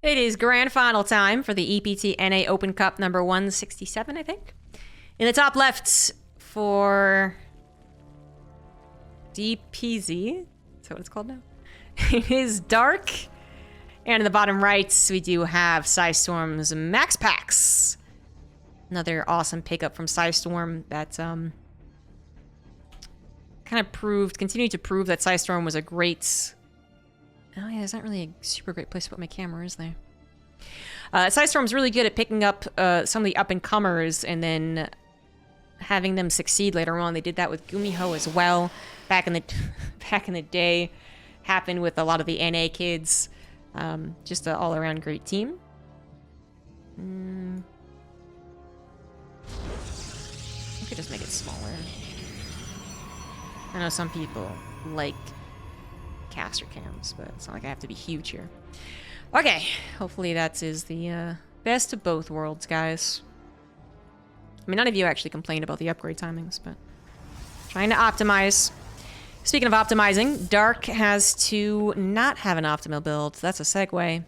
It is grand final time for the EPT NA Open Cup number 167, I think. In the top left for DPZ, is that what it's called now? It is Dark. And in the bottom right, we do have Psystorm's MaxPax. Another awesome pickup from Psystorm that kind of continued to prove that Psystorm was a great... Oh yeah, there's not really a super great place to put my camera, is there? Psystorm's really good at picking up some of the up-and-comers and then having them succeed later on. They did that with Gumiho as well back in the day. Happened with a lot of the NA kids. Just an all-around great team. I could just make it smaller. I know some people like caster cams, but it's not like I have to be huge here. Okay, hopefully that is the best of both worlds, guys. I mean, none of you actually complained about the upgrade timings, but trying to optimize. Speaking of optimizing, Dark has to not have an optimal build. That's a segue.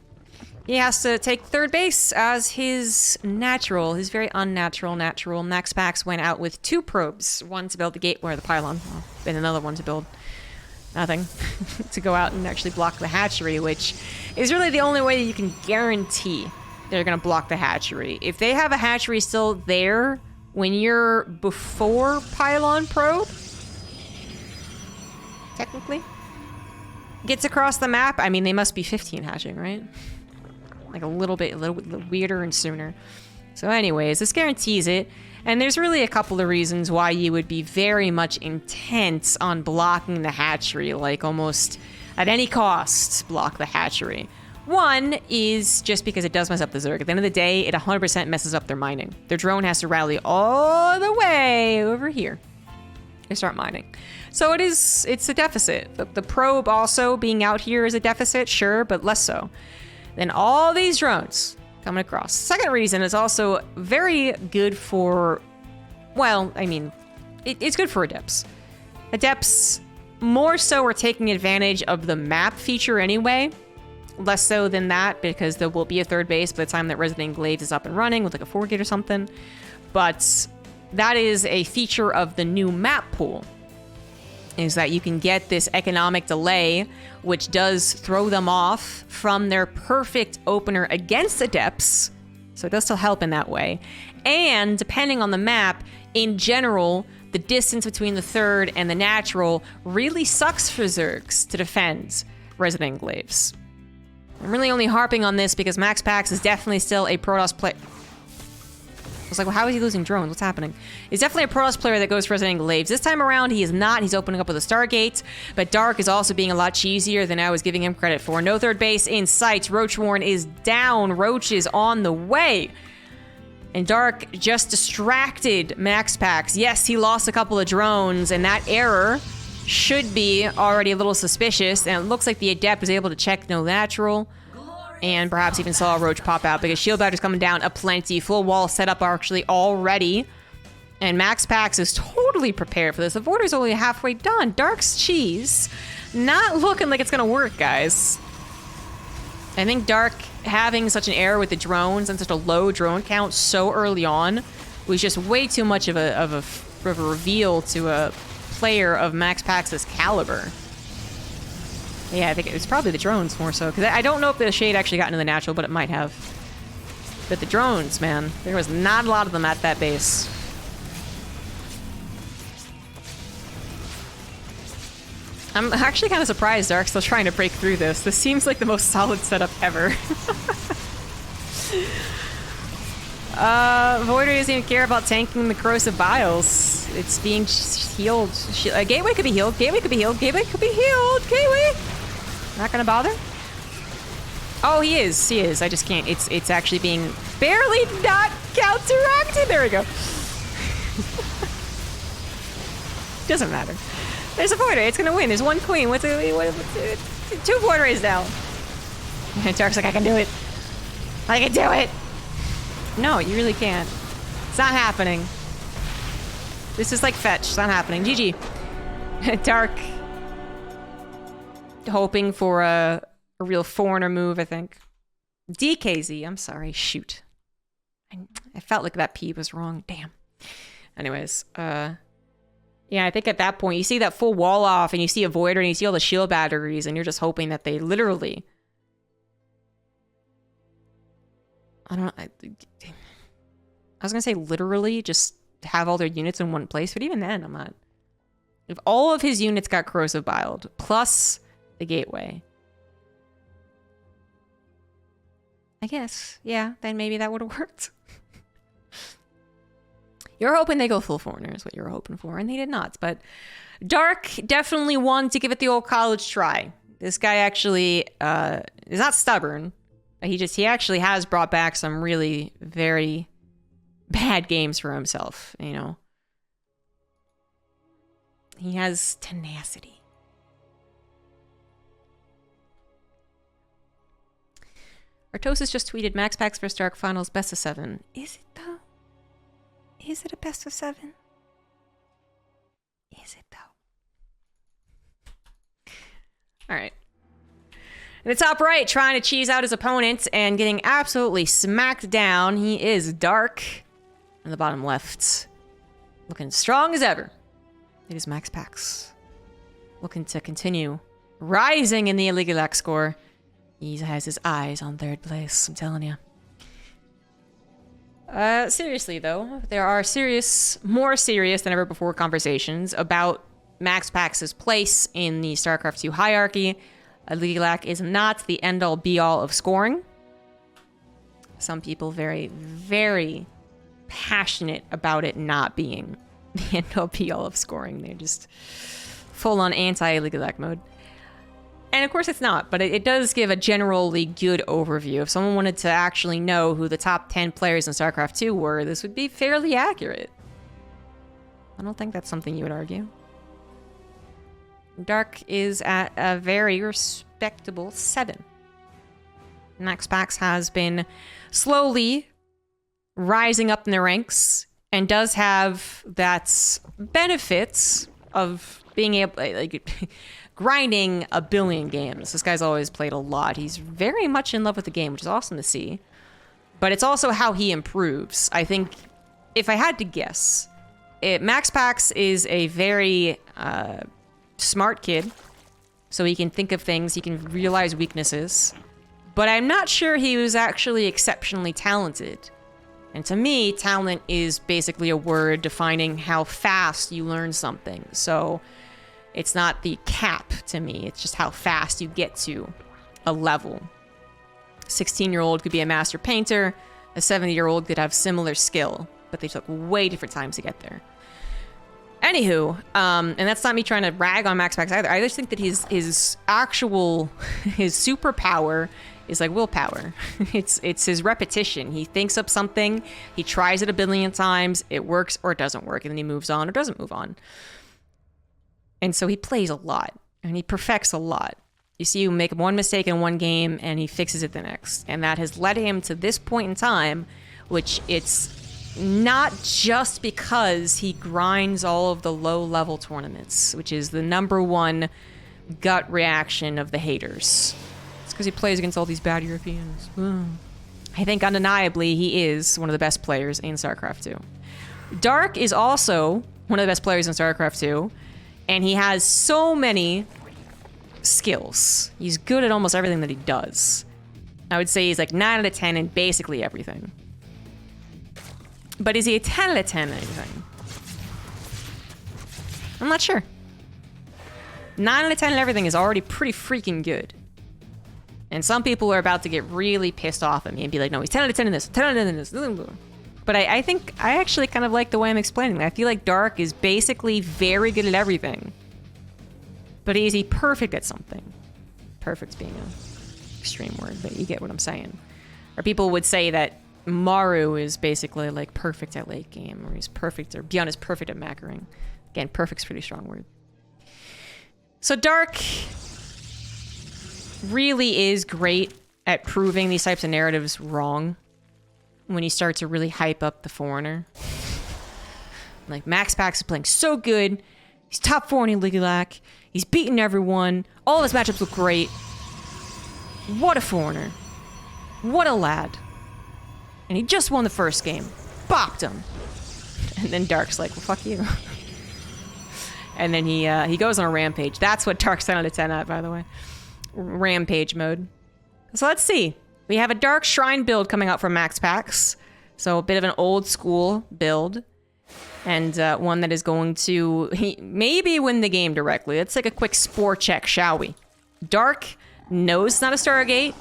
He has to take third base as his very unnatural natural. MaxPax went out with 2 probes. One to build the gateway or the pylon, and another one to build nothing. To go out and actually block the hatchery, which is really the only way you can guarantee they're going to block the hatchery. If they have a hatchery still there when you're before pylon probe, technically, gets across the map, I mean, they must be 15 hatching, right? Like a little bit weirder and sooner. So anyways, this guarantees it. And there's really a couple of reasons why you would be very much intense on blocking the hatchery, like almost at any cost, block the hatchery. One is just because it does mess up the Zerg. At the end of the day, it 100% messes up their mining. Their drone has to rally all the way over here to start mining. So it's a deficit. The probe also being out here is a deficit, sure, but less so than all these drones coming across. Second reason is also very good for, well, I mean, it's good for adepts. Adepts more so are taking advantage of the map feature anyway. Less so than that, because there will be a third base by the time that Resident Glaives is up and running with like a 4-gate or something. But that is a feature of the new map pool, is that you can get this economic delay, which does throw them off from their perfect opener against adepts. So it does still help in that way. And depending on the map, in general, the distance between the third and the natural really sucks for Zergs to defend Resident Glaives. I'm really only harping on this because MaxPax is definitely still a Protoss player. I was like, well, how is he losing drones? What's happening? He's definitely a Protoss player that goes for Resident Glaives. This time around, he is not. He's opening up with a Stargate, but Dark is also being a lot cheesier than I was giving him credit for. No third base in sight. Roachwarren is down. Roach is on the way. And Dark just distracted MaxPax. Yes, he lost a couple of drones, and that error should be already a little suspicious, and it looks like the Adept was able to check no natural, and perhaps even saw a Roach pop out, because Shield Batter's coming down aplenty. Full wall set up actually already, and MaxPax is totally prepared for this. The Voider's only halfway done. Dark's cheese. Not looking like it's gonna work, guys. I think Dark having such an error with the drones and such a low drone count so early on was just way too much of a reveal to a player of MaxPax's caliber. Yeah, I think it was probably the drones more so, because I don't know if the shade actually got into the natural, but it might have. But the drones, man, there was not a lot of them at that base. I'm actually kind of surprised Dark's still trying to break through this. This seems like the most solid setup ever. Voider doesn't even care about tanking the Corrosive Biles. It's being healed. Gateway could be healed. Gateway could be healed. Gateway could be healed. Gateway! Not gonna bother? Oh, he is. He is. I just can't. It's actually being barely not counteracted. There we go. Doesn't matter. There's a Voider. It's gonna win. There's one queen. What's it? 2 Voiders now. And Dark's like, I can do it. I can do it. No, you really can't. It's not happening. This is like fetch. It's not happening. GG. Dark. Hoping for a real foreigner move, I think. DKZ, I'm sorry, shoot. I felt like that P was wrong, damn. Anyways, yeah, I think at that point, you see that full wall off, and you see a Voider, and you see all the shield batteries, and you're just hoping that they literally... I was gonna say literally just have all their units in one place, but even then, I'm not... If all of his units got corrosive biled, plus the gateway... I guess, yeah, then maybe that would have worked. You're hoping they go full foreigner is what you were hoping for, and they did not. But Dark definitely wanted to give it the old college try. This guy actually is not stubborn. He actually has brought back some really very bad games for himself, you know. He has tenacity. Artosis just tweeted MaxPax vs Dark Finals best of 7. Is it though? Is it a best of 7? Is it though? Alright. In the top right, trying to cheese out his opponent and getting absolutely smacked down. He is Dark. In the bottom left, looking strong as ever. It is MaxPax. Looking to continue rising in the Illegalac score. He has his eyes on third place, I'm telling you. Seriously though, there are more serious than ever before conversations about MaxPax's place in the StarCraft 2 hierarchy. Illegalac is not the end-all be-all of scoring. Some people very, very passionate about it not being the end-all be-all of scoring. They're just full-on anti-Illegalac mode. And of course it's not, but it does give a generally good overview. If someone wanted to actually know who the top 10 players in StarCraft 2 were, this would be fairly accurate. I don't think that's something you would argue. Dark is at a very respectable 7. MaxPax has been slowly rising up in the ranks and does have that benefits of being able, like, grinding a billion games. This guy's always played a lot. He's very much in love with the game, which is awesome to see. But it's also how he improves. I think, if I had to guess, MaxPax is a very smart kid. So he can think of things, he can realize weaknesses. But I'm not sure he was actually exceptionally talented. And to me, talent is basically a word defining how fast you learn something. So it's not the cap to me, it's just how fast you get to a level. A 16-year-old could be a master painter, a 70-year-old could have similar skill, but they took way different times to get there. Anywho, and that's not me trying to rag on MaxPax either. I just think that his superpower is like willpower. It's his repetition. He thinks up something, he tries it a billion times, it works or it doesn't work, and then he moves on or doesn't move on. And so he plays a lot, and he perfects a lot. You see him make one mistake in one game, and he fixes it the next. And that has led him to this point in time, which it's not just because he grinds all of the low-level tournaments, which is the #1 gut reaction of the haters. It's because he plays against all these bad Europeans. I think undeniably he is one of the best players in StarCraft 2. Dark is also one of the best players in StarCraft 2, and he has so many skills. He's good at almost everything that he does. I would say he's like 9 out of 10 in basically everything. But is he a 10 out of 10 in anything? I'm not sure. 9 out of 10 in everything is already pretty freaking good. And some people are about to get really pissed off at me and be like, no, he's 10 out of 10 in this, 10 out of 10 in this. But I think I actually kind of like the way I'm explaining it. I feel like Dark is basically very good at everything. But is he perfect at something? Perfect's being an extreme word, but you get what I'm saying. Or people would say that Maru is basically like perfect at late game, or he's perfect, or Beyond is perfect at macroing. Again, perfect's a pretty strong word. So Dark really is great at proving these types of narratives wrong when you start to really hype up the foreigner. Like, MaxPax is playing so good. He's top 4 in Illegalac. He's beating everyone. All his matchups look great. What a foreigner. What a lad. And he just won the first game. Bopped him. And then Dark's like, well, fuck you. And then he goes on a rampage. That's what Dark's 10 out of 10 at, by the way. Rampage mode. So let's see. We have a Dark Shrine build coming out from MaxPax. So a bit of an old school build. And one that is going to maybe win the game directly. Let's take a quick spore check, shall we? Dark knows it's not a Stargate.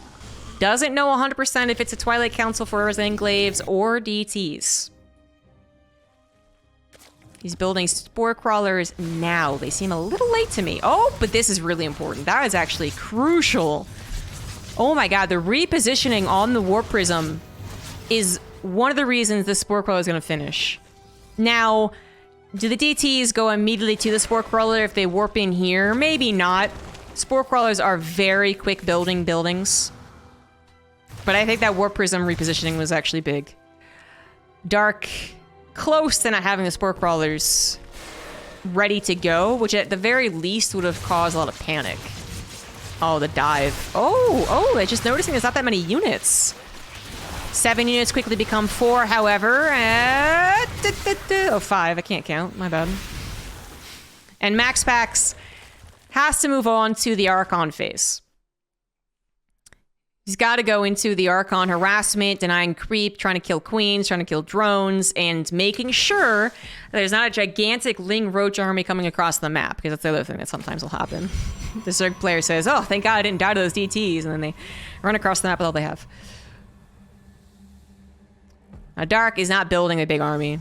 Doesn't know 100% if it's a Twilight Council for Enclaves or DTs. He's building spore crawlers now. They seem a little late to me. Oh, but this is really important. That is actually crucial. Oh my god, the repositioning on the Warp Prism is one of the reasons the spore crawler is going to finish. Now, do the DTs go immediately to the spore crawler if they warp in here? Maybe not. Spore crawlers are very quick building buildings. But I think that Warp Prism repositioning was actually big. Dark, close to not having the spore crawlers ready to go, which at the very least would have caused a lot of panic. Oh, the dive. Oh, I just noticing there's not that many units. 7 units quickly become 4, however. Oh, 5. I can't count. My bad. And MaxPax has to move on to the Archon phase. He's got to go into the Archon harassment, denying creep, trying to kill queens, trying to kill drones, and making sure that there's not a gigantic Ling Roach army coming across the map, because that's the other thing that sometimes will happen. The Zerg player says, oh, thank God I didn't die to those DTs, and then they run across the map with all they have. Now, Dark is not building a big army.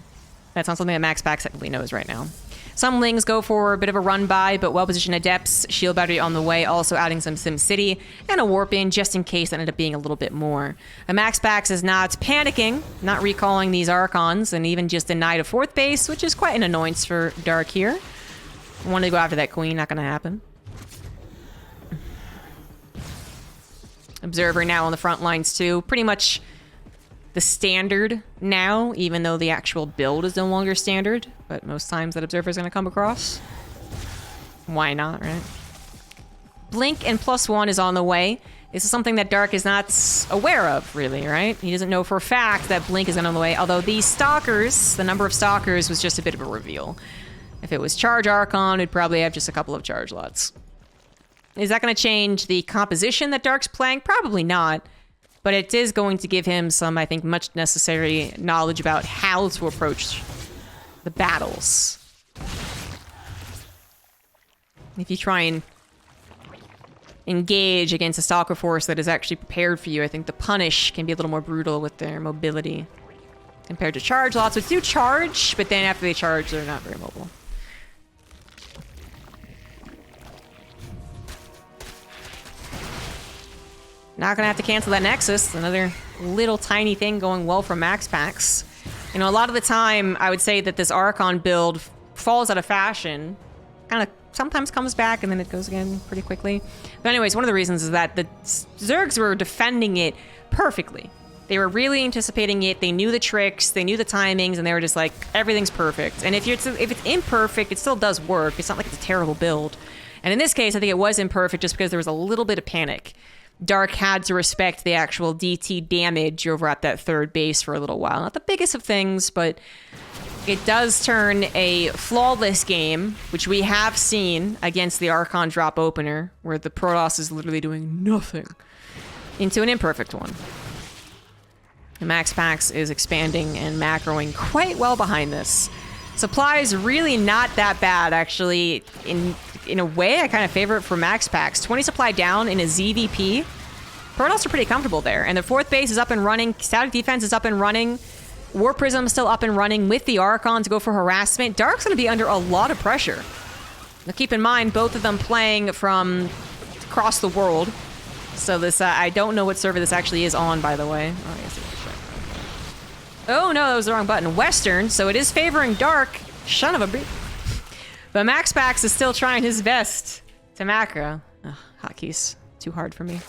That's not something that MaxPax technically knows right now. Some Lings go for a bit of a run-by, but well-positioned Adepts, Shield Battery on the way, also adding some SimCity, and a Warp in, just in case that ended up being a little bit more. And MaxPax is not panicking, not recalling these Archons, and even just denied a 4th base, which is quite an annoyance for Dark here. Wanted to go after that Queen, not gonna happen. Observer now on the front lines too. Pretty much the standard now, even though the actual build is no longer standard. But most times that Observer is going to come across. Why not, right? Blink and +1 is on the way. This is something that Dark is not aware of, really, right? He doesn't know for a fact that Blink is on the way. Although these Stalkers, the number of Stalkers was just a bit of a reveal. If it was Charge Archon, it'd probably have just a couple of charge lots. Is that going to change the composition that Dark's playing? Probably not. But it is going to give him some, I think, much necessary knowledge about how to approach the battles. If you try and engage against a Stalker force that is actually prepared for you, I think the punish can be a little more brutal with their mobility compared to charge lots, which do charge, but then after they charge, they're not very mobile. Not gonna have to cancel that Nexus. Another little tiny thing going well for MaxPax. You know, a lot of the time, I would say that this Archon build falls out of fashion. Kind of sometimes comes back and then it goes again pretty quickly. But anyways, one of the reasons is that the Zergs were defending it perfectly. They were really anticipating it. They knew the tricks, they knew the timings, and they were just like, everything's perfect. And if it's imperfect, it still does work. It's not like it's a terrible build. And in this case, I think it was imperfect just because there was a little bit of panic. Dark had to respect the actual DT damage over at that 3rd base for a little while. Not the biggest of things, but it does turn a flawless game, which we have seen against the Archon drop opener, where the Protoss is literally doing nothing, into an imperfect one. And MaxPax is expanding and macroing quite well behind this. Supply is really not that bad, actually. In a way, I kind of favor it for MaxPax. 20 supply down in a ZvP. Protoss are pretty comfortable there. And the 4th base is up and running. Static defense is up and running. War Prism is still up and running with the Archon to go for harassment. Dark's going to be under a lot of pressure. Now keep in mind, both of them playing from across the world. So this, I don't know what server this actually is on, by the way. Oh, I guess oh no, that was the wrong button. Western, so it is favoring Dark. Son of a bitch. But MaxPax is still trying his best to macro. Ugh, hotkeys, too hard for me.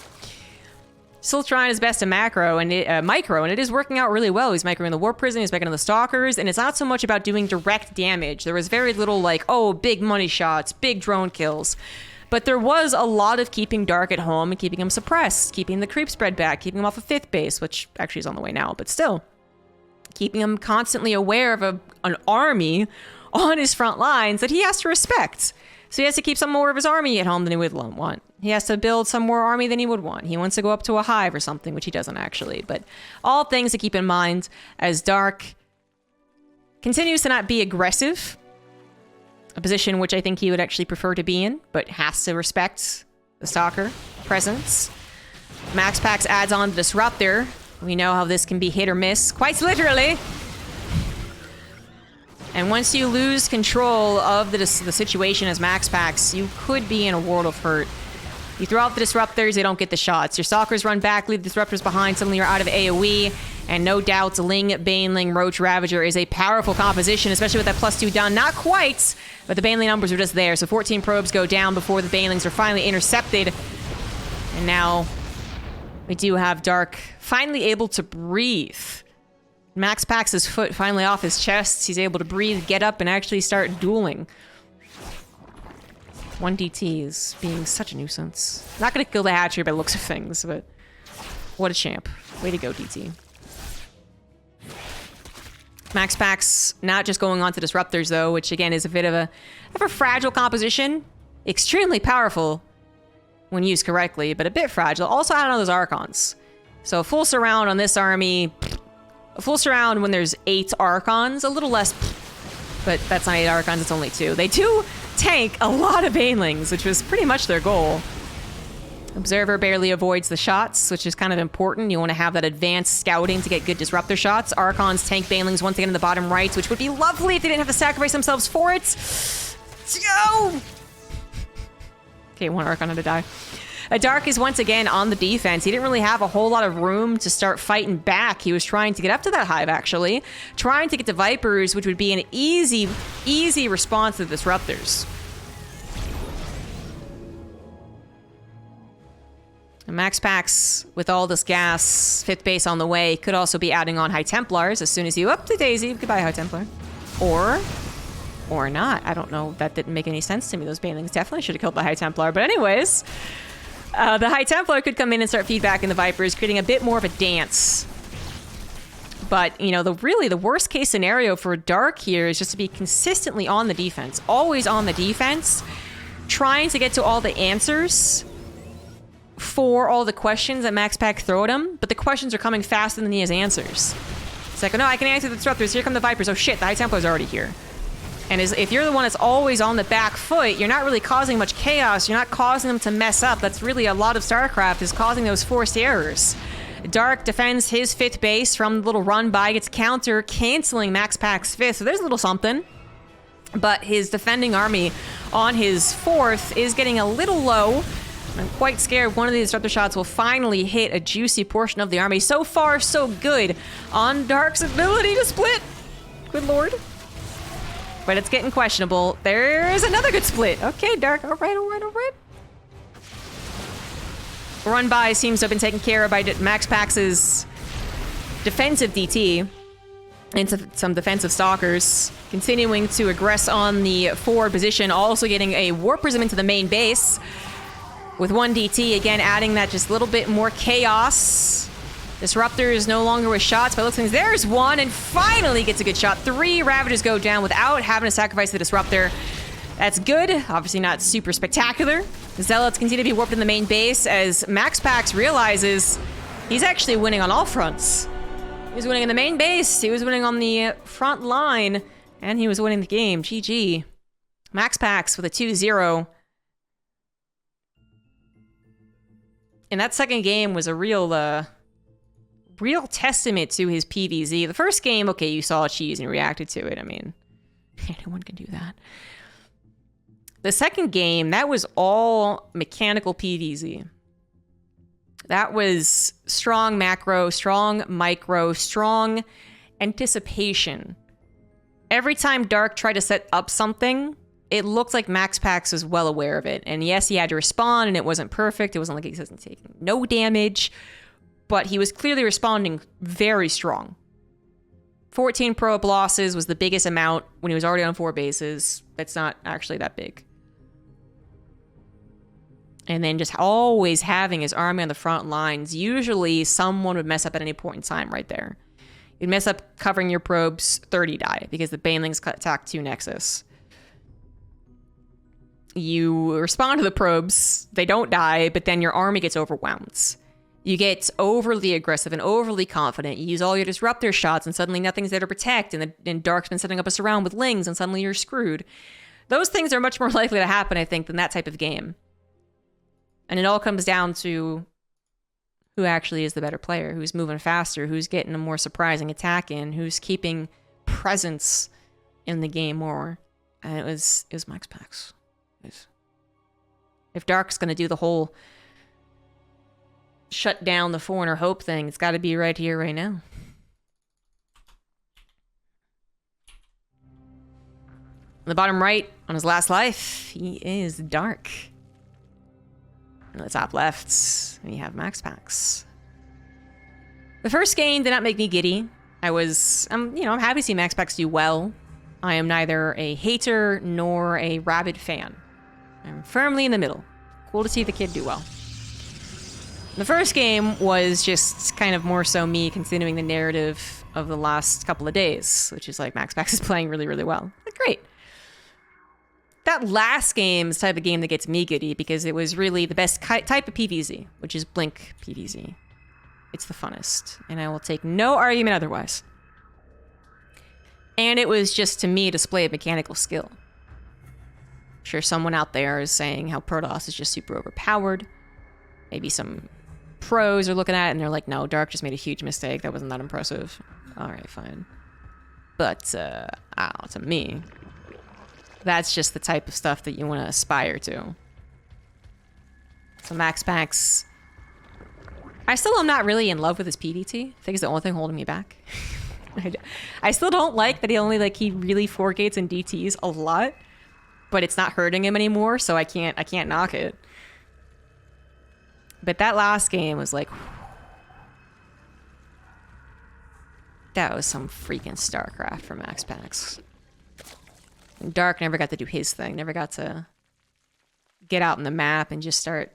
Still trying his best to micro, and it is working out really well. He's microing the Warp Prison, he's microing the Stalkers, and it's not so much about doing direct damage. There was very little like, oh, big money shots, big drone kills. But there was a lot of keeping Dark at home and keeping him suppressed, keeping the creep spread back, keeping him off of 5th base, which actually is on the way now, but still. Keeping him constantly aware of an army on his front lines that he has to respect. So he has to keep some more of his army at home than he would want. He has to build some more army than he would want. He wants to go up to a hive or something, which he doesn't actually. But all things to keep in mind as Dark continues to not be aggressive. A position which I think he would actually prefer to be in, but has to respect the Stalker presence. MaxPax adds on the Disruptor. We know how this can be hit or miss, quite literally. And once you lose control of the situation as MaxPax, you could be in a world of hurt. You throw out the Disruptors, they don't get the shots. Your Stalkers run back, leave the Disruptors behind, suddenly you're out of AoE. And no doubt, Ling, Baneling, Roach, Ravager is a powerful composition, especially with that +2 down. Not quite, but the Baneling numbers are just there. So 14 probes go down before the Banelings are finally intercepted. And now we do have Dark finally able to breathe. MaxPax's foot finally off his chest. He's able to breathe, get up, and actually start dueling. 1 DT is being such a nuisance. Not gonna kill the hatchery by the looks of things, but what a champ. Way to go, DT. MaxPax not just going on to Disruptors, though, which again is a bit of a fragile composition. Extremely powerful when used correctly, but a bit fragile. Also add on those Archons. So full surround on this army. A full surround when there's 8 Archons. A little less, but that's not 8 Archons, it's only 2. They do tank a lot of Banelings, which was pretty much their goal. Observer barely avoids the shots, which is kind of important. You want to have that advanced scouting to get good Disruptor shots. Archons tank Banelings once again in the bottom right, which would be lovely if they didn't have to sacrifice themselves for it. Let's go! Okay, 1 Archon had to die. Dark is once again on the defense. He didn't really have a whole lot of room to start fighting back. He was trying to get up to that hive, actually. Trying to get to Vipers, which would be an easy response to the Disruptors. And MaxPax, with all this gas, 5th base on the way, could also be adding on High Templars as soon as you up to Daisy. Goodbye, High Templar. Or not. I don't know. That didn't make any sense to me. Those Banelings definitely should have killed the High Templar. But anyways, the High Templar could come in and start feedback in the Vipers, creating a bit more of a dance. But, you know, the worst case scenario for Dark here is just to be consistently on the defense. Always on the defense. Trying to get to all the answers for all the questions that MaxPax throw at him. But the questions are coming faster than he has answers. It's like, oh, no, I can answer the Disruptors. Here come the Vipers. Oh, shit, the High Templar's already here. And if you're the one that's always on the back foot, you're not really causing much chaos. You're not causing them to mess up. That's really a lot of StarCraft, is causing those forced errors. Dark defends his 5th base from the little run by, gets counter, canceling MaxPax's 5th. So there's a little something. But his defending army on his 4th is getting a little low. I'm quite scared one of these Disruptor shots will finally hit a juicy portion of the army. So far, so good on Dark's ability to split. Good lord. But it's getting questionable. There's another good split. Okay, Dark. All right. Run by seems to have been taken care of by MaxPax's defensive DT into some defensive Stalkers. Continuing to aggress on the forward position. Also getting a Warp Prism into the main base. With 1 DT, again, adding that just little bit more chaos. Disruptor is no longer with shots, but it looks like there's 1 and finally gets a good shot. 3 Ravagers go down without having to sacrifice the Disruptor. That's good. Obviously not super spectacular. The Zealots continue to be warped in the main base as MaxPax realizes he's actually winning on all fronts. He was winning in the main base, he was winning on the front line, and he was winning the game. GG. MaxPax with a 2-0. And that second game was a real testament to his PvZ. The first game, okay, you saw a cheese and you reacted to it. I mean, anyone can do that. The second game, that was all mechanical PvZ. That was strong macro, strong micro, strong anticipation. Every time Dark tried to set up something, it looked like MaxPax was well aware of it. And yes, he had to respond, and it wasn't perfect. It wasn't like he wasn't taking no damage. But he was clearly responding very strong. 14 probe losses was the biggest amount when he was already on 4 bases. That's not actually that big. and then just always having his army on the front lines, usually someone would mess up at any point in time right there. You'd mess up covering your probes, 30 die, because the Banelings attack 2 Nexus. You respond to the probes, they don't die, but then your army gets overwhelmed. You get overly aggressive and overly confident. You use all your disruptor shots, and suddenly nothing's there to protect, and Dark's been setting up a surround with Lings, and suddenly you're screwed. Those things are much more likely to happen, I think, than that type of game. And it all comes down to who actually is the better player, who's moving faster, who's getting a more surprising attack in, who's keeping presence in the game more. And it was MaxPax. If Dark's going to do the whole shut down the Foreigner Hope thing, it's got to be right here, right now. On the bottom right, on his last life, he is Dark. And on the top left, we have MaxPax. The first game did not make me giddy. I'm happy to see MaxPax do well. I am neither a hater nor a rabid fan. I'm firmly in the middle. Cool to see the kid do well. The first game was just kind of more so me continuing the narrative of the last couple of days, which is like MaxPax is playing really, really well. Like, great. That last game is the type of game that gets me giddy because it was really the best type of PvZ, which is Blink PvZ. It's the funnest, and I will take no argument otherwise. And it was just, to me, a display of mechanical skill. I'm sure someone out there is saying how Protoss is just super overpowered. Maybe some pros are looking at it and they're like, no, Dark just made a huge mistake. That wasn't that impressive. All right, fine. But, to me, that's just the type of stuff that you want to aspire to. So MaxPax, I still am not really in love with his PDT. I think it's the only thing holding me back. I still don't like that he really 4-gates and DTs a lot, but it's not hurting him anymore, so I can't knock it. But that last game was like, that was some freaking StarCraft for MaxPax. And Dark never got to do his thing, never got to get out on the map and just start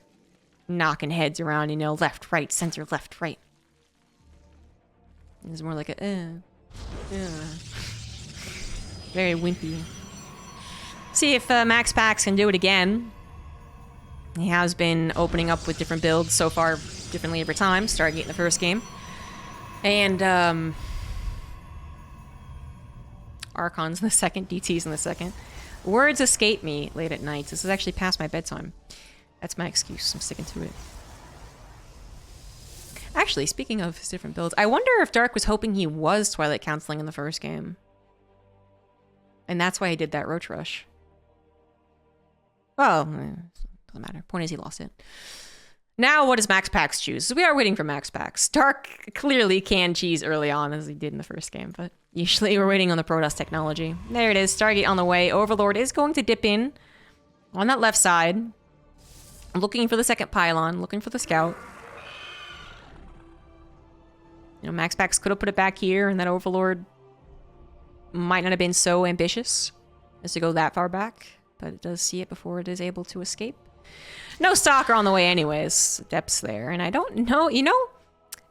knocking heads around, left, right, center, left, right. It was more like a, very wimpy. See if MaxPax can do it again. He has been opening up with different builds so far, differently every time. Stargate in the first game. And, Archons in the second, DTs in the second. Words escape me late at night. This is actually past my bedtime. That's my excuse. I'm sticking to it. Actually, speaking of his different builds, I wonder if Dark was hoping he was Twilight Counseling in the first game. And that's why he did that Roach Rush. Well, doesn't matter. Point is, he lost it. Now, what does MaxPax choose? So we are waiting for MaxPax. Dark clearly can cheese early on, as he did in the first game, but usually we're waiting on the Protoss technology. There it is. Stargate on the way. Overlord is going to dip in on that left side. I'm looking for the second pylon, looking for the scout. MaxPax could have put it back here, and that Overlord might not have been so ambitious as to go that far back, but it does see it before it is able to escape. No Stalker on the way anyways. Depth's there, and I don't know,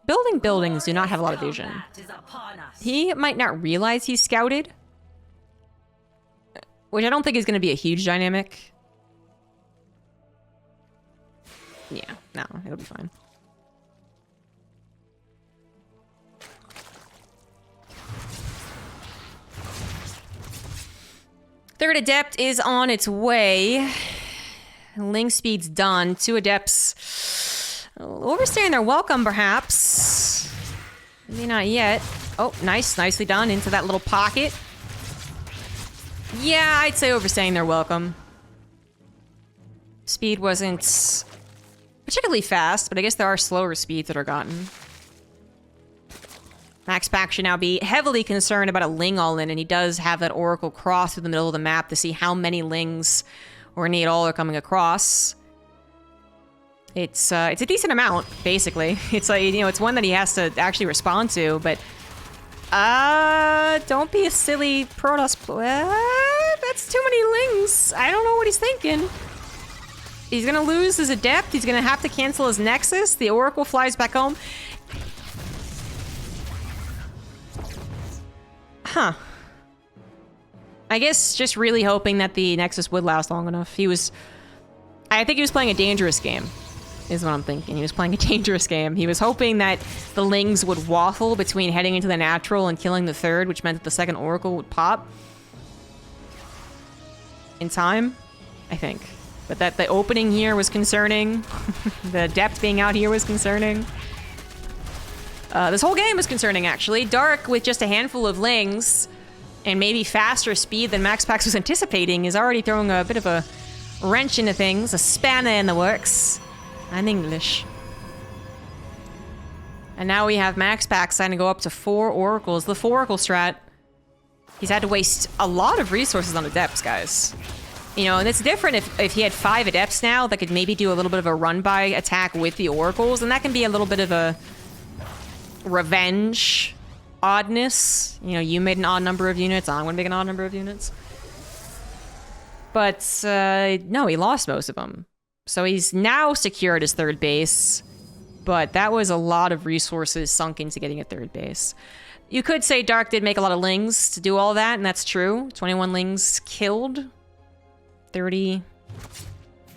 building buildings do not have a lot of vision. He might not realize he's scouted, which I don't think is going to be a huge dynamic. Yeah, no, it'll be fine. Third Adept is on its way. Ling speed's done. 2 Adepts overstaying their welcome, perhaps. Maybe not yet. Oh, nice. Nicely done. Into that little pocket. Yeah, I'd say overstaying their welcome. Speed wasn't particularly fast, but I guess there are slower speeds that are gotten. MaxPax should now be heavily concerned about a Ling all-in, and he does have that Oracle cross through the middle of the map to see how many Lings or Need all are coming across. It's a decent amount, basically. It's like, it's one that he has to actually respond to, but don't be a silly Protoss. That's too many Lings. I don't know what he's thinking. He's gonna lose his Adept. He's gonna have to cancel his Nexus. The Oracle flies back home. Huh. I guess just really hoping that the Nexus would last long enough. I think he was playing a dangerous game, is what I'm thinking. He was playing a dangerous game. He was hoping that the Lings would waffle between heading into the natural and killing the third, which meant that the second Oracle would pop in time, I think. But that the opening here was concerning. The depth being out here was concerning. This whole game was concerning, actually. Dark, with just a handful of Lings and maybe faster speed than MaxPax was anticipating, is already throwing a bit of a wrench into things, a spanner in the works. I'm English. And now we have MaxPax trying to go up to 4 Oracles. The 4 Oracle strat. He's had to waste a lot of resources on Adepts, guys. You know, and it's different if he had 5 Adepts now that could maybe do a little bit of a run-by attack with the Oracles, and that can be a little bit of a revenge oddness. You know, you made an odd number of units, I'm gonna make an odd number of units. But, no, he lost most of them. So he's now secured his 3rd base, but that was a lot of resources sunk into getting a 3rd base. You could say Dark did make a lot of Lings to do all that, and that's true. 21 Lings killed. 30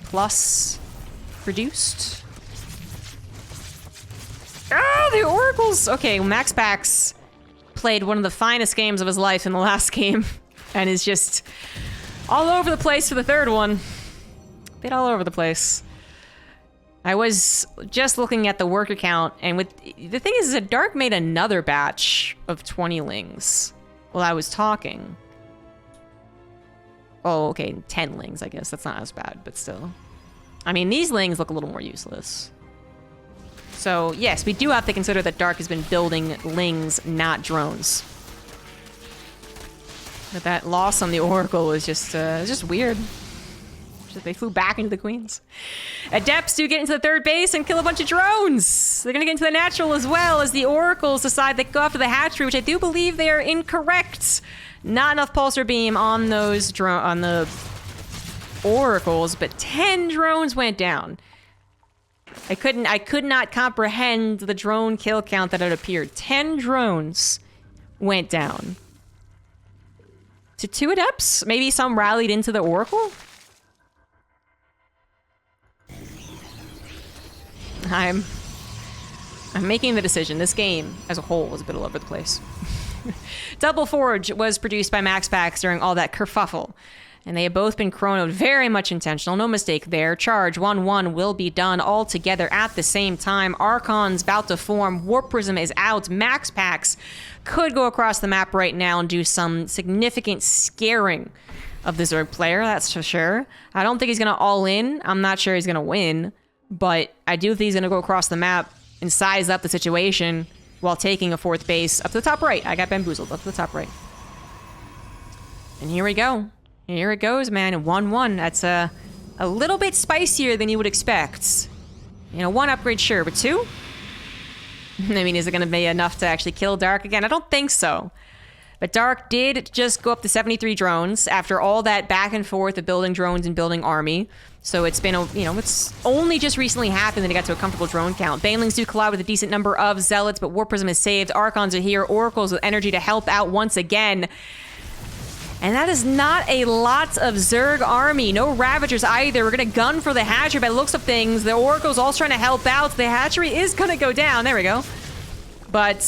plus produced. Ah, the Oracles! Okay, MaxPax played one of the finest games of his life in the last game, and is just all over the place for the 3rd one. A bit all over the place. I was just looking at the worker count, and the thing is that Dark made another batch of 20 Lings while I was talking. Oh, okay, 10 Lings, I guess. That's not as bad, but still. I mean, these Lings look a little more useless. So, yes, we do have to consider that Dark has been building Lings, not drones. But that loss on the Oracle was just weird. Just they flew back into the Queens. Adepts do get into the 3rd base and kill a bunch of drones. They're gonna get into the natural as well as the Oracles decide they go after the hatchery, which I do believe they are incorrect. Not enough pulsar beam on those on the Oracles, but 10 drones went down. I could not comprehend the drone kill count that had appeared. 10 drones went down. To 2 Adepts? Maybe some rallied into the Oracle? I'm making the decision. This game as a whole was a bit all over the place. Double Forge was produced by MaxPax during all that kerfuffle, and they have both been chronoed, very much intentional, no mistake there. Charge 1-1 will be done all together at the same time. Archon's about to form, Warp Prism is out. MaxPax could go across the map right now and do some significant scaring of the Zerg player, that's for sure. I don't think he's gonna all in. I'm not sure he's gonna win, but I do think he's gonna go across the map and size up the situation while taking a 4th base up to the top right. I got bamboozled up to the top right. And here we go. Here it goes, man. 1-1. That's a little bit spicier than you would expect. You know, 1 upgrade, sure, but 2? I mean, is it going to be enough to actually kill Dark again? I don't think so. But Dark did just go up to 73 drones after all that back and forth of building drones and building army. So it's been, you know, it's only just recently happened that he got to a comfortable drone count. Banelings do collide with a decent number of Zealots, but Warp Prism is saved. Archons are here. Oracles with energy to help out once again. And that is not a lot of Zerg army. No Ravagers either. We're going to gun for the hatchery by the looks of things. The Oracle's also trying to help out. The hatchery is going to go down. There we go. But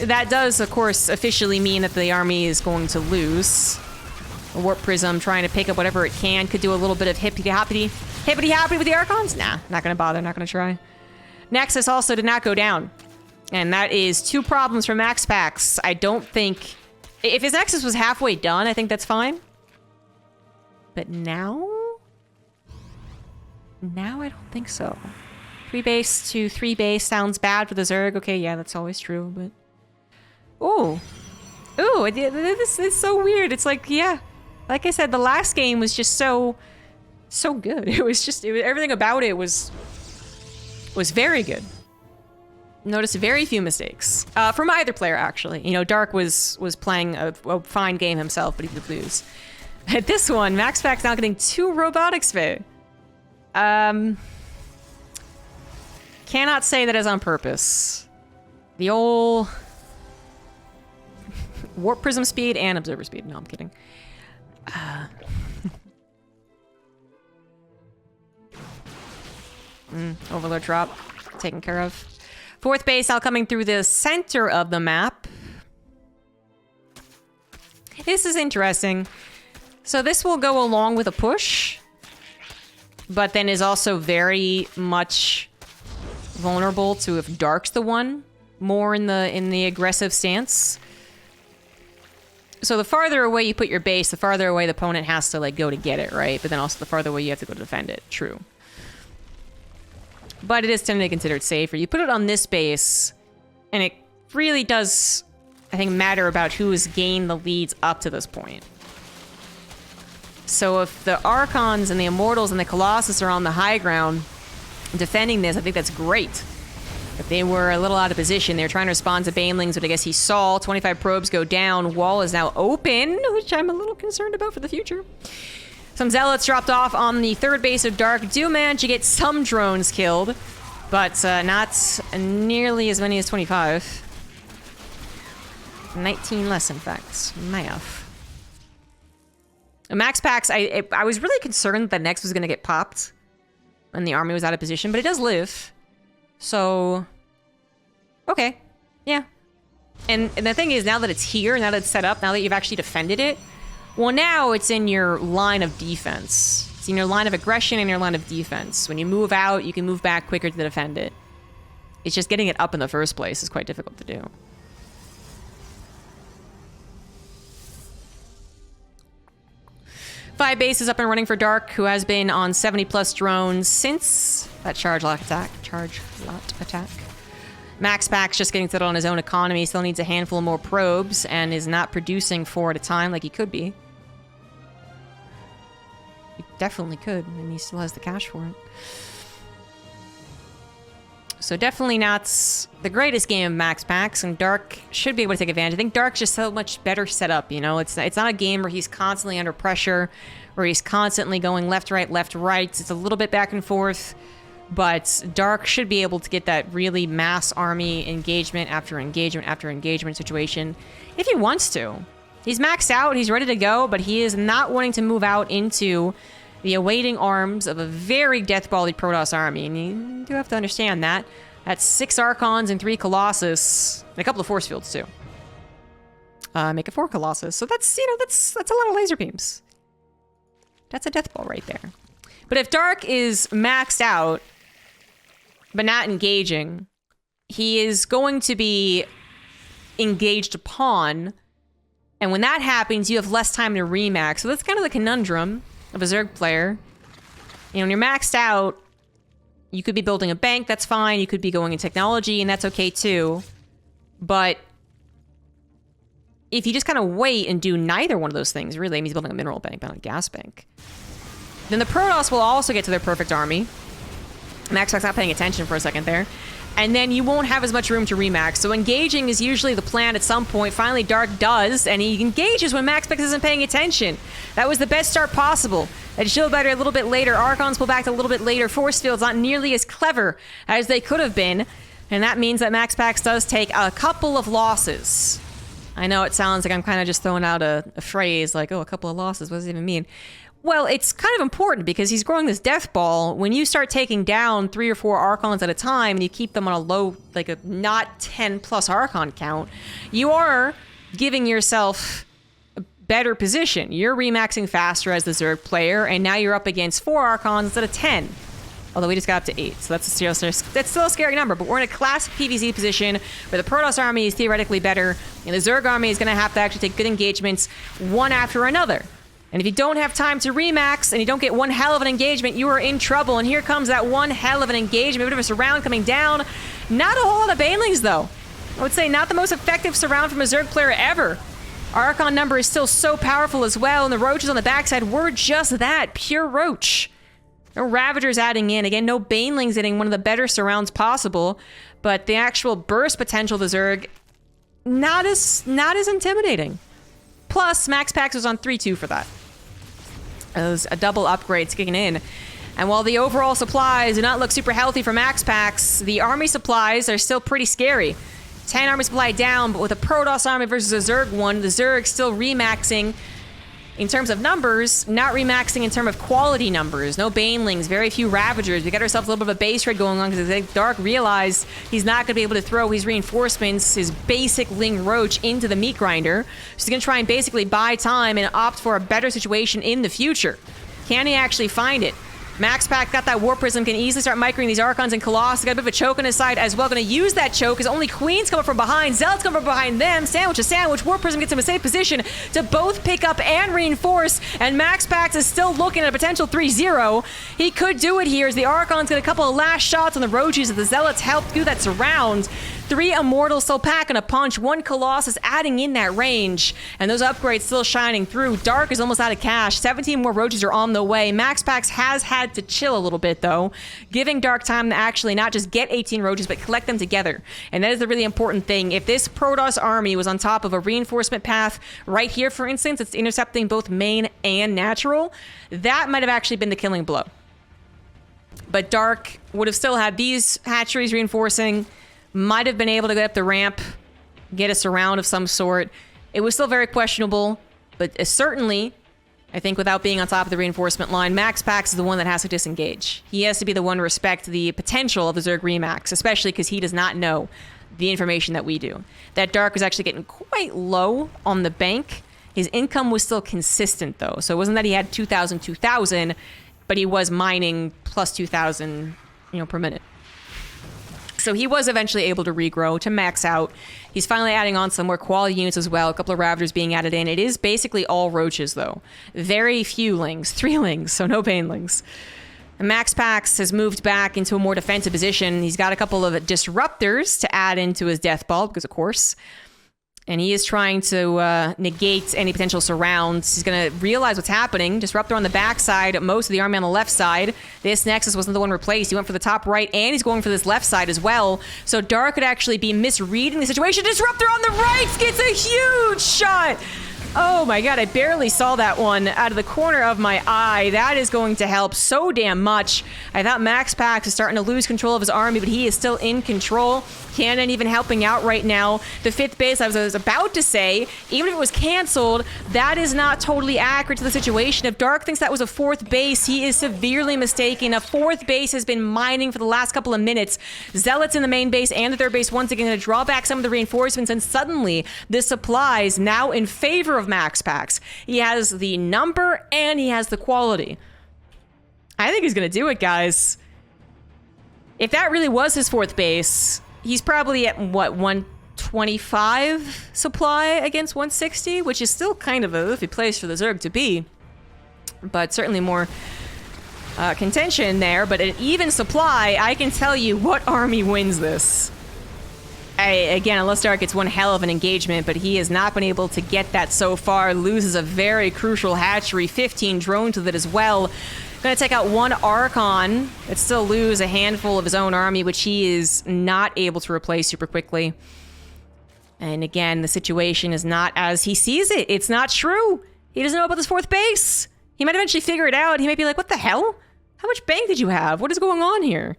that does, of course, officially mean that the army is going to lose. Warp Prism trying to pick up whatever it can. Could do a little bit of hippity-hoppity with the Archons? Nah, not going to bother. Not going to try. Nexus also did not go down. And that is 2 problems for MaxPax. I don't think... If his Nexus was halfway done, I think that's fine. But now? Now I don't think so. 3 base to 3 base sounds bad for the Zerg. Okay, yeah, that's always true, but... Ooh. Ooh, this is so weird. It's like, yeah. Like I said, the last game was just so good. It was just, everything about it was very good. Noticed very few mistakes. From either player, actually. You know, Dark was playing a fine game himself, but he did lose. At this one, MaxPax now getting 2 robotics Fae. Cannot say that is on purpose. The old warp prism speed and observer speed. No, I'm kidding. Overload drop. Taken care of. Fourth base now coming through the center of the map. This is interesting. So this will go along with a push, but then is also very much vulnerable to if Dark's the one more in the aggressive stance. So the farther away you put your base, the farther away the opponent has to like go to get it, right? But then also the farther away you have to go to defend it. True. But it is technically considered safer. You put it on this base, and it really does, I think, matter about who has gained the leads up to this point. So if the Archons and the Immortals and the Colossus are on the high ground defending this, I think that's great. If they were a little out of position, they're trying to respond to Banelings, but I guess he saw 25 probes go down. Wall is now open, which I'm a little concerned about for the future. Some Zealots dropped off on the third base of Dark. Do manage to get some drones killed, but not nearly as many as 25. 19 less, in fact. Math. MaxPax, I was really concerned that Nex was going to get popped when the army was out of position, but it does live. So, okay. Yeah. And the thing is, now that it's here, now that it's set up, now that you've actually defended it, well, now it's in your line of defense. It's in your line of aggression and your line of defense. When you move out, you can move back quicker to defend it. It's just getting it up in the first place is quite difficult to do. Five bases up and running for Dark, who has been on 70+ drones since that charge lot attack. MaxPax just getting settled on his own economy, still needs a handful more probes, and is not producing 4 at a time like he could be. He definitely could, and he still has the cash for it. So definitely not the greatest game of MaxPax, and Dark should be able to take advantage. I think Dark's just so much better set up, you know? It's not a game where he's constantly under pressure, where he's constantly going left, right. It's a little bit back and forth, but Dark should be able to get that really mass army engagement after engagement after engagement situation if he wants to. He's maxed out, he's ready to go, but he is not wanting to move out into the awaiting arms of a very death-balled Protoss army, and you do have to understand that. That's 6 Archons and 3 Colossus, and a couple of force fields, too. Make it 4 Colossus, so that's, you know, that's a lot of laser beams. That's a death ball right there. But if Dark is maxed out, but not engaging, he is going to be engaged upon, and when that happens, you have less time to remax, so that's kind of the conundrum of a Zerg player. You know, when you're maxed out, you could be building a bank, that's fine. You could be going in technology, and that's okay too. But if you just kind of wait and do neither one of those things, really, I mean, he's building a mineral bank, not a gas bank, then the Protoss will also get to their perfect army. MaxPax's not paying attention for a second there. And then you won't have as much room to remax. So engaging is usually the plan at some point. Finally, Dark does, and he engages when MaxPax isn't paying attention. That was the best start possible. That shield battery a little bit later. Archons pull back a little bit later. Force fields not nearly as clever as they could have been. And that means that MaxPax does take a couple of losses. I know it sounds like I'm kind of just throwing out a phrase like, oh, a couple of losses. What does it even mean? Well, it's kind of important because he's growing this death ball. When you start taking down 3 or 4 Archons at a time and you keep them on a low, like a not 10+ Archon count, you are giving yourself a better position. You're remaxing faster as the Zerg player, and now you're up against 4 Archons instead of 10. Although we just got up to 8, so that's still a scary number. But we're in a classic PvZ position where the Protoss army is theoretically better, and the Zerg army is going to have to actually take good engagements one after another. And if you don't have time to remax and you don't get one hell of an engagement, you are in trouble. And here comes that one hell of an engagement. A bit of a surround coming down. Not a whole lot of Banelings, though. I would say not the most effective surround from a Zerg player ever. Our Archon number is still so powerful as well, and the Roaches on the backside were just that, pure Roach. No Ravagers adding in. Again, no Banelings getting one of the better surrounds possible, but the actual burst potential of the Zerg, not as intimidating. Plus, MaxPax was on 3-2 for that. Those double upgrades kicking in. And while the overall supplies do not look super healthy for MaxPax, the army supplies are still pretty scary. 10 army supply down, but with a Protoss army versus a Zerg one, the Zerg still remaxing in terms of numbers, not remaxing in terms of quality numbers. No Banelings, very few Ravagers. We got ourselves a little bit of a base trade going on because Dark realized he's not going to be able to throw his reinforcements, his basic Ling Roach, into the meat grinder. So he's going to try and basically buy time and opt for a better situation in the future. Can he actually find it? MaxPax got that War Prism, can easily start microing these Archons and Colossus. Got a bit of a choke on his side as well. Going to use that choke because only Queens come up from behind. Zealots come from behind them. Sandwich to sandwich. War Prism gets him a safe position to both pick up and reinforce. And MaxPax is still looking at a potential 3-0. He could do it here as the Archons get a couple of last shots on the Roaches as the Zealots help do that surround. 3 Immortals still packing a punch. 1 Colossus adding in that range. And those upgrades still shining through. Dark is almost out of cash. 17 more Roaches are on the way. MaxPax has had to chill a little bit, though, giving Dark time to actually not just get 18 Roaches, but collect them together. And that is the really important thing. If this Protoss army was on top of a reinforcement path right here, for instance, it's intercepting both main and natural, that might have actually been the killing blow. But Dark would have still had these hatcheries reinforcing, might have been able to get up the ramp, get a surround of some sort. It was still very questionable, but certainly, I think without being on top of the reinforcement line, MaxPax is the one that has to disengage. He has to be the one to respect the potential of the Zerg Remax, especially because he does not know the information that we do. That Dark was actually getting quite low on the bank. His income was still consistent, though, so it wasn't that he had 2,000, but he was mining plus 2,000, per minute. So he was eventually able to regrow, to max out. He's finally adding on some more quality units as well. A couple of Ravagers being added in. It is basically all Roaches, though. Very few Lings. 3 Lings, so no Banelings. And MaxPax has moved back into a more defensive position. He's got a couple of Disruptors to add into his Death Ball, because of course. And he is trying to negate any potential surrounds. He's going to realize what's happening. Disruptor on the backside, most of the army on the left side. This Nexus wasn't the one replaced. He went for the top right, and he's going for this left side as well. So Dark could actually be misreading the situation. Disruptor on the right gets a huge shot. Oh my god, I barely saw that one out of the corner of my eye. That is going to help so damn much. I thought MaxPax is starting to lose control of his army, but he is still in control. Cannon even helping out right now. The 5th base, I was about to say, even if it was canceled, that is not totally accurate to the situation. If Dark thinks that was a 4th base, he is severely mistaken. A 4th base has been mining for the last couple of minutes. Zealots in the main base and the 3rd base once again going to draw back some of the reinforcements, and suddenly the supplies now in favor of MaxPax. He has the number and he has the quality. I think he's going to do it, guys. If that really was his 4th base, he's probably at, what, 125 supply against 160, which is still kind of a iffy place for the Zerg to be. But certainly more contention there. But an even supply, I can tell you what army wins this. Again, unless Dark gets one hell of an engagement, but he has not been able to get that so far. Loses a very crucial hatchery, 15 drones with it as well. Going to take out 1 Archon, but still lose a handful of his own army, which he is not able to replace super quickly. And again, the situation is not as he sees it. It's not true. He doesn't know about this 4th base. He might eventually figure it out. He might be like, what the hell? How much bank did you have? What is going on here?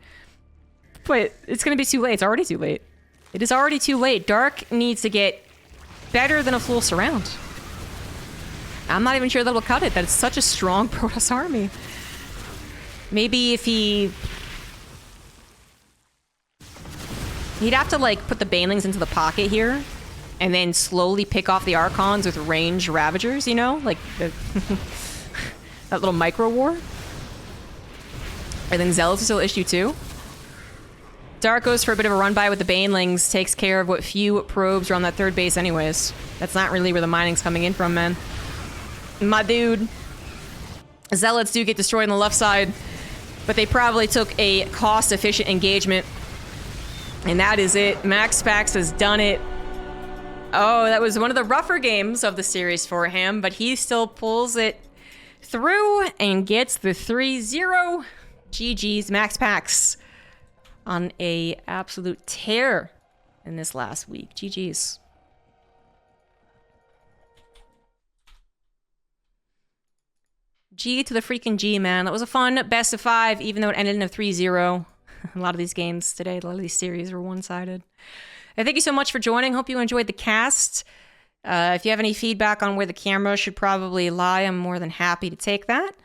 But it's going to be too late. It's already too late. It is already too late. Dark needs to get better than a full surround. I'm not even sure that'll cut it. That is such a strong Protoss army. Maybe if he'd have to, like, put the Banelings into the pocket here and then slowly pick off the Archons with range Ravagers, Like, that little micro war. And then Zealots is still issue 2. Dark goes for a bit of a run-by with the Banelings, takes care of what few probes are on that 3rd base anyways. That's not really where the mining's coming in from, man. My dude. Zealots do get destroyed on the left side, but they probably took a cost-efficient engagement. And that is it. MaxPax has done it. Oh, that was one of the rougher games of the series for him, but he still pulls it through and gets the 3-0. GG's MaxPax on a absolute tear in this last week. GG's. G to the freaking G, man. That was a fun best of 5, even though it ended in a 3-0. A lot of these games today, a lot of these series were one-sided. Thank you so much for joining. Hope you enjoyed the cast. If you have any feedback on where the camera should probably lie, I'm more than happy to take that.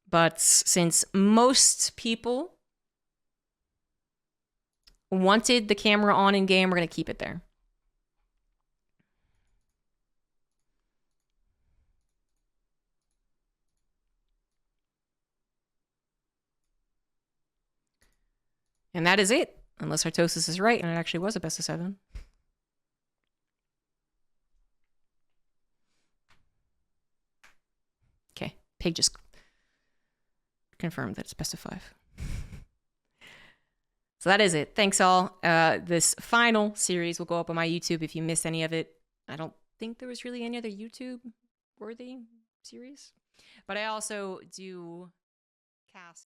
But since most people wanted the camera on in game, we're going to keep it there. And that is it. Unless Artosis is right and it actually was a best of 7. Okay, Pig just confirmed that it's best of 5. So that is it. Thanks all. This final series will go up on my YouTube if you missed any of it. I don't think there was really any other YouTube-worthy series. But I also do cast